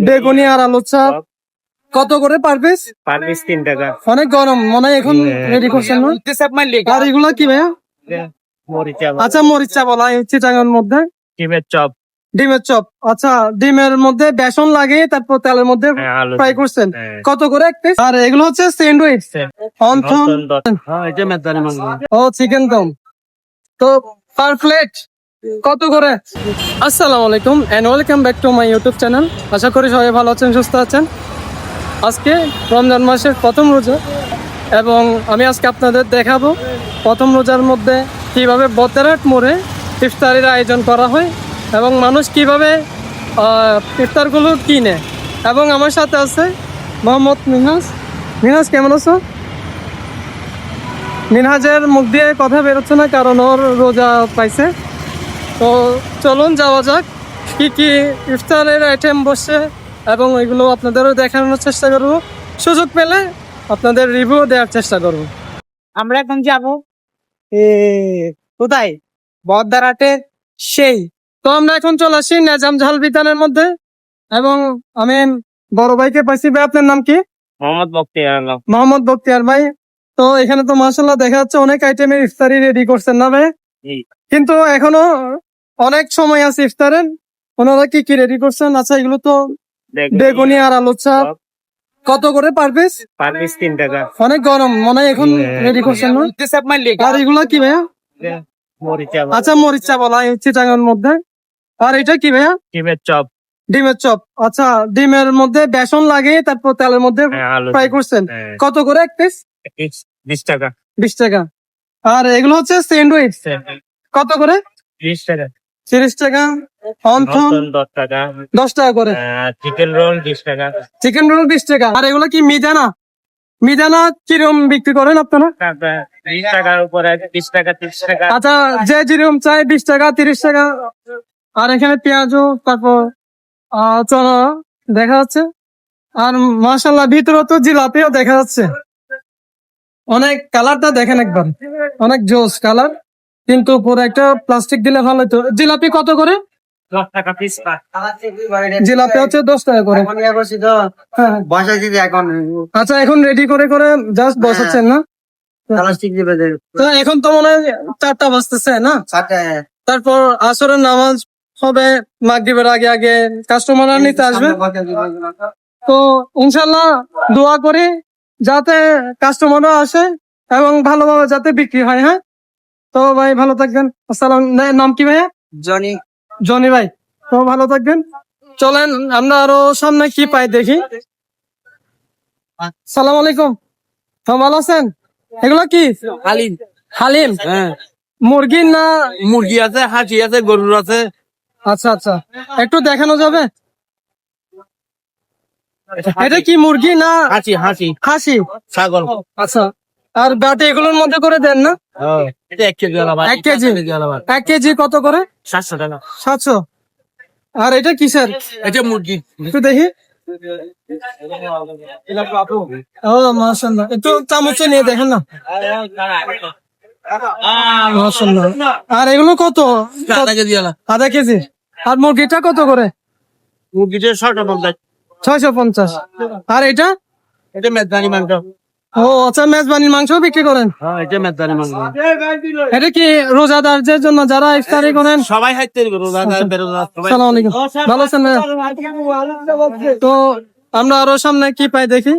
বেগুনি আর আলু চাপ কত করে পার পিস? পার পিস 3 টাকা। অনেক গরম মনে হয় এখন রেডি করছেন না? আর এগুলো কি ভাইয়া? মরিচা, আচ্ছা মরিচ চা বলা হচ্ছে টাকার মধ্যে। ডিমের চপ, ডিমের চপ, আচ্ছা ডিমের মধ্যে বেসন লাগিয়ে তারপর তেলের মধ্যে আলু ফ্রাই করছেন হ্যাঁ। কত করে এক পিস? আর এগুলো হচ্ছে স্যান্ডউইচ অন্থন হ্যাঁ, এটা মেদানি মাংস। ও চিকেন দম তো পার প্লেট কত করে? আসসালামু আলাইকুম and welcome back to my YouTube channel. আশা করি সবাই ভালো আছেন, সুস্থ আছেন। আজকে রমজান মাসের প্রথম রোজা এবং আমি আজকে আপনাদের দেখাবো প্রথম রোজার মধ্যে কিভাবে বদ্দারহাট মোড়ে ইফতারির আয়োজন করা হয় এবং মানুষ কিভাবে ইফতারগুলো কিনে। এবং আমার সাথে আছে মোহাম্মদ মিনহাজ। মিনহাজ কেমন আছো? মিনহাজের মুখ দিয়ে কথা বেরোচ্ছে না কারণ ওর রোজা পাইছে। তো চলুন যাওয়া যাক কি কি ইফতারের আইটেম বসছে এবং এগুলো আপনাদেরও দেখানোর চেষ্টা করব, সুযোগ পেলে আপনাদের রিভিউ দেওয়ার চেষ্টা করব। আমরা এখন যাবো কোথায়? বদ্দারহাটের সেই তো আমরা এখন চলে আসি নেজাম ঝাল বিতানের মধ্যে এবং আমি বড় ভাইকে পাইছি। ভাই আপনার নাম কি? মোহাম্মদ বখতিয়ার আলম। মোহাম্মদ বখতিয়ার ভাই। তো এখানে তো মাশাআল্লাহ দেখা যাচ্ছে অনেক আইটেমের ইফতারি রেডি করছেন না ভাই? জি। কিন্তু এখনো অনেক সময় আছে ইফতারের, ওনারা কি কি রেডি করছেন? আচ্ছা এগুলো তো বেগুনি আর আলু চাপ কত করে পার পিস? পার পিস 3 টাকা। অনেক গরম মনে হয় এখন রেডি করছেন না? আর এগুলো কি ভাইয়া? মরিচা, আচ্ছা মরিচ চা বলা হচ্ছে টাকার মধ্যে। আর এটা কি ভাইয়া? ডিমের চপ, ডিমের চপ, আচ্ছা ডিমের মধ্যে বেসন লাগিয়ে তারপর তেলের মধ্যে আলু ফ্রাই করছেন হ্যাঁ। কত করে এক পিস? 20 টাকা। 20 টাকা। আর এগুলো হচ্ছে স্যান্ডউইচ কত করে? 30 টাকা। 30 টাকা। অন্থন 10 টাকা। 10 টাকা করে। চিকেন রোল 20 টাকা। চিকেন রোল 20 টাকা। আর এগুলো কি মিজানা? মিজানা কিরকম বিক্রি করেন আপনারা? তারপর 20 টাকার উপরে 20 টাকা, 30 টাকা। আচ্ছা যে যেরকম চাই 20 টাকা 30 টাকা। আর এখানে পেঁয়াজও তারপর চনা দেখা যাচ্ছে। আর মাশাআল্লাহ ভিতরে তো জিলাপিও দেখা যাচ্ছে। অনেক কালারটা দেখেন একবার, অনেক জোস কালার, কিন্তু পুরো একটা প্লাস্টিক দিলে ভালো হতো। জিলাপি কত করে? 10 টাকা পিস। জিলাপি হচ্ছে 10 টাকা করে। হ্যাঁ। আচ্ছা এখন রেডি করে করে জাস্ট বসাচ্ছেন না? তো এখন তো মনে হয় 4টা বাজতেছে না? তারপর আসরের নামাজ হবে, মাগরিবের আগে আগে কাস্টমাররা নিতে আসবে। তো ইনশাল্লাহ দোয়া করি যাতে কাস্টমাররা আসে এবং ভালোভাবে যাতে বিক্রি হয়। হ্যাঁ তো ভাই ভালো থাকবেন। আসসালাম। নাম কি ভাইয়া? জনি। জনি ভাই, তো ভালো থাকবেন। চলেন আমরা আরো সামনে কি পাই দেখি। সালাম আলাইকুম। হ্যাঁ ভালো আছেন? এগুলো কি? হালিম। হালিম? হ্যাঁ, মুরগির না? মুরগি আছে, হাঁসি আছে, গরুর আছে। আচ্ছা আচ্ছা একটু দেখানো যাবে? এটা কি মুরগি না হাঁসি, হাঁসি, খাসি? ছাগল। আচ্ছা আর বাটি এগুলোর মধ্যে করে দেন না? এটা 1 কেজি আলাদা। 1 কেজি? 1 কেজি কত করে? 700 টাকা। 700। আর এটা কিসের? এটা মুরগি। একটু দেখি। ও মাশাআল্লাহ, একটু চামচে নিয়ে দেখেন না। মাশাআল্লাহ। আর এগুলো কত? 1/2 কেজি আলাদা। আধা কেজি। আর মুরগিটা কত করে? মুরগিটা 650। 650। আর এটা? এটা মেজবানি মাংস। ও আচ্ছা মেজবানির মাংস বিক্রি করেন? হ্যাঁ, এটা মেজবানি মাংস। এটা কি রোজাদারদের জন্য যারা ইফতারি করেন? সবাই খাইতে পারবে, রোজাদার বেরোজাদার সবাই। আসসালামু আলাইকুম। ভালো আছেন ভাইয়া? তো আমরা আরো সামনে কি পাই দেখি।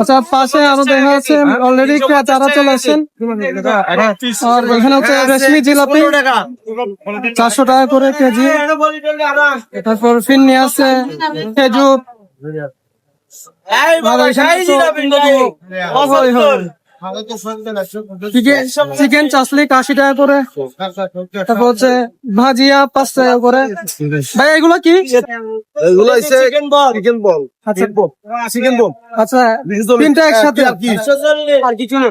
আচ্ছা পাশে আরো দেখা যাচ্ছে অলরেডি ক্রেতারা চলে আসছেন। আর এখানে হচ্ছে রেশমি জিলাপি 400 টাকা করে কেজি। তারপর ফিরনি আছে, খেজুর। চিকেন চাসলি 80 টাকা করে। তারপর হচ্ছে ভাজিয়া 5 টাকা করে। ভাই এগুলো কি? এগুলো হচ্ছে চিকেন বল। আচ্ছা চিকেন বল। আচ্ছা তিনটা একসাথে আর কিছু না।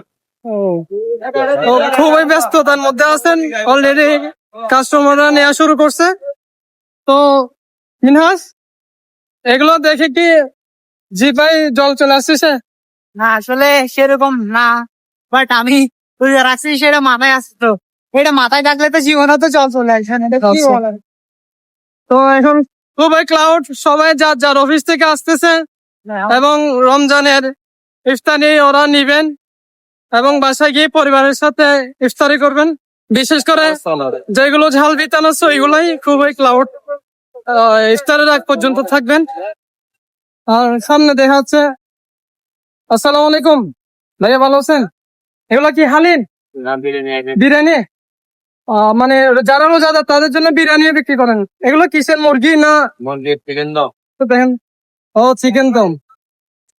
তো খুবই ব্যস্ততার মধ্যে আছেন, অলরেডি কাস্টমাররা নেওয়া শুরু করছে। তো মিনহাস এগুলো দেখে কি জিভাই জল চলে আসছে? না আসলে সেরকম না, বাট আমি রাখছি সেটা মাথায় আসছে। তো এটা মাথায় থাকলে তো জীবনে তো জল চলে আসে না। এটা কি আচ্ছা। বলার? তো এখন খুবই ক্লাউড, সবাই যার যার অফিস থেকে আসতেছে এবং রমজানের ইফতারি ওরা নিবেন এবং বাসায় গিয়ে পরিবারের সাথে ইফতারি করবেন। বিশেষ করে যেগুলো ঝাল বিতান আছে ওইগুলাই খুবই ক্লাউড, ইফতারের আগ পর্যন্ত থাকবেন। আর সামনে দেখা যাচ্ছে। আসসালামু আলাইকুম ভাইয়া, ভালো আছেন? এগুলা কি হালিম বিরিয়ানি? মানে যারা রোজাদার তাদের জন্য বিরিয়ানি বিক্রি করেন। এগুলো কিসের, মুরগি না? তো দেখেন, ও চিকেন দম।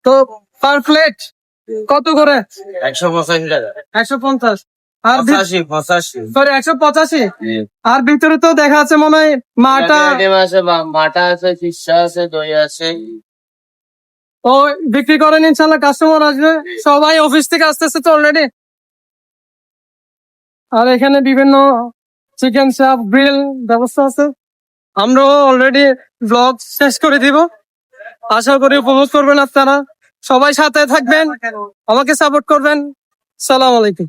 তো পার প্লেট কত করে? 150 আর 185। আর ভিতরে তো দেখা আছে মনে হয় মাটা মাটা আছে, ফিসা আছে, দই আছে। তো বিক্রি করেন, ইনশাল্লাহ কাস্টমার আসবে। সবাই অফিস থেকে আসতেছে তো অলরেডি। আর এখানে বিভিন্ন চিকেন চাপ, গ্রিল ব্যবস্থা আছে। আমরাও অলরেডি ব্লগ শেষ করে দিব। আশা করি উপভোগ করবেন আপনারা। সবাই সাথে থাকবেন, আমাকে সাপোর্ট করবেন। সালাম আলাইকুম।